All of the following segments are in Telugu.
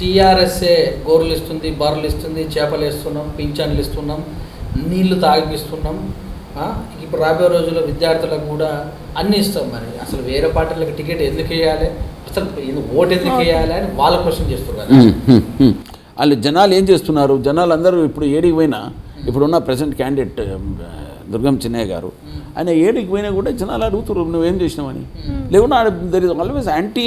టీఆర్ఎస్ఏ గోర్లు ఇస్తుంది, బర్రెలు ఇస్తుంది, చేపలు ఇస్తున్నాం, పింఛన్లు ఇస్తున్నాం, నీళ్లు తాగిపిస్తున్నాం. ఇప్పుడు రాబోయే రోజుల్లో విద్యార్థులకు కూడా అన్నీ ఇస్తాం. మరి అసలు వేరే పార్టీలకు టికెట్ ఎందుకు వేయాలి, అసలు ఓటు ఎందుకు వేయాలి అని వాళ్ళ క్వశ్చన్ చేస్తున్నారు. వాళ్ళు జనాలు ఏం చేస్తున్నారు, జనాలు అందరూ ఇప్పుడు ఏడికి పోయినా, ఇప్పుడున్న ప్రెసెంట్ క్యాండిడేట్ దుర్గం చిన్నయ్య గారు, ఆయన ఏడికి పోయినా కూడా జనాలు అడుగుతున్నారు నువ్వేం చేసినావని. లేకుండా there is always anti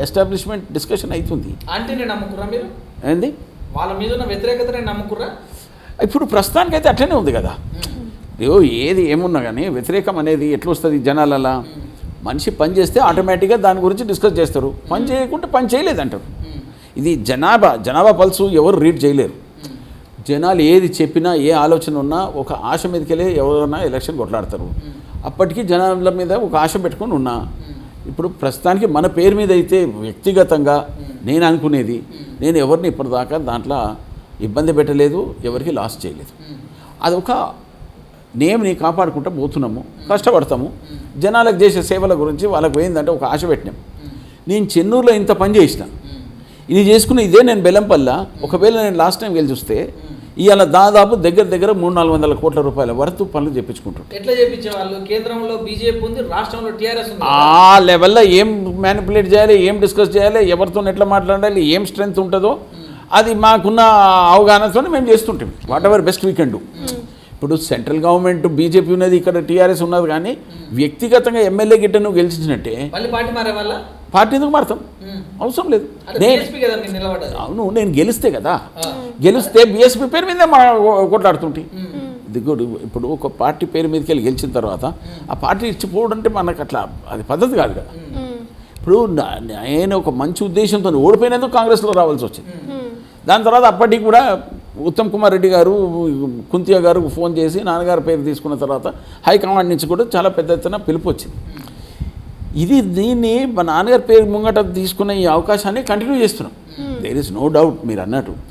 establishment discussion అవుతుంది. ఆంటీని నమ్ముకురా మీరు? ఏంది వాళ్ళ మీద ఉన్న వ్యతిరేకతనే నమ్ముకురా? ఇప్పుడు ప్రస్తుతానికైతే అట్లనే ఉంది కదా. ఏది ఏమున్నా కానీ వ్యతిరేకం అనేది ఎట్లా వస్తుంది జనాలలా? మనిషి పని చేస్తే ఆటోమేటిక్గా దాని గురించి డిస్కస్ చేస్తారు, పని చేయకుంటే పని చేయలేదంటారు. ఇది జనాభా పల్సు ఎవరు రీడ్ చేయలేరు. జనాలు ఏది చెప్పినా, ఏ ఆలోచన ఉన్నా ఒక ఆశ మీదకెళ్ళి ఎవరైనా ఎలక్షన్ కొట్లాడతారు. అప్పటికి జనాల మీద ఒక ఆశ పెట్టుకొని ఉన్నా. ఇప్పుడు ప్రస్తుతానికి మన పేరు మీద అయితే వ్యక్తిగతంగా నేను అనుకునేది, నేను ఎవరిని ఇప్పటిదాకా దాంట్లో ఇబ్బంది పెట్టలేదు, ఎవరికి లాస్ చేయలేదు. అదొక నేమ్ని కాపాడుకుంటూ పోతున్నాము, కష్టపడతాము. జనాలకు చేసే సేవల గురించి వాళ్ళకు పోయిందంటే ఒక ఆశ పెట్టినాం. నేను చెన్నూరులో ఇంత పని చేసిన, ఇది చేసుకున్న ఇదే నేను బెల్లంపల్లా. ఒకవేళ నేను లాస్ట్ టైం వెళ్ళి చూస్తే ఇవాళ దాదాపు దగ్గర 300-400 కోట్ల రూపాయల వరకు పనులు చెప్పించుకుంటుంటారు. ఎట్లా చెప్పించేవాళ్ళు? కేంద్రంలో బీజేపీ ఉంది, రాష్ట్రంలో టీఆర్ఎస్ ఉంది. ఆ లెవెల్లో ఏం మ్యానిపులేట్ చేయాలి, ఏం డిస్కస్ చేయాలి, ఎవరితో ఎట్లా మాట్లాడాలి, ఏం స్ట్రెంగ్త్ ఉంటుందో అది మాకున్న అవగాహనతో మేము చేస్తుంటాం. What ever best we can do. ఇప్పుడు సెంట్రల్ గవర్నమెంట్ బీజేపీ ఉన్నది, ఇక్కడ టీఆర్ఎస్ ఉన్నది. కానీ వ్యక్తిగతంగా ఎమ్మెల్యే గిట్ట నువ్వు గెలిచినట్టే పార్టీ ఎందుకు మారుతాం? అవసరం లేదు. అవును, నేను గెలిస్తే కదా, గెలిస్తే బీఎస్పీ పేరు మీదే కొట్లాడుతుంటే దిగుడు. ఇప్పుడు ఒక పార్టీ పేరు మీదకి వెళ్ళి గెలిచిన తర్వాత ఆ పార్టీ ఇచ్చిపోవడం అంటే మనకు అట్లా అది పద్ధతి కాదు కదా. ఇప్పుడు నేను ఒక మంచి ఉద్దేశంతో ఓడిపోయినందుకు కాంగ్రెస్లో రావాల్సి వచ్చింది. దాని తర్వాత అప్పటికి కూడా ఉత్తమ్ కుమార్ రెడ్డి గారు, కుంతియా గారు ఫోన్ చేసి నాన్నగారి పేరు తీసుకున్న తర్వాత హైకమాండ్ నుంచి కూడా చాలా పెద్ద ఎత్తున పిలుపు వచ్చింది. దీన్ని మా నాన్నగారి పేరు ముంగట తీసుకున్న ఈ అవకాశాన్ని కంటిన్యూ చేస్తున్నాం. దేర్ ఇస్ నో డౌట్ మీరు అన్నట్టు.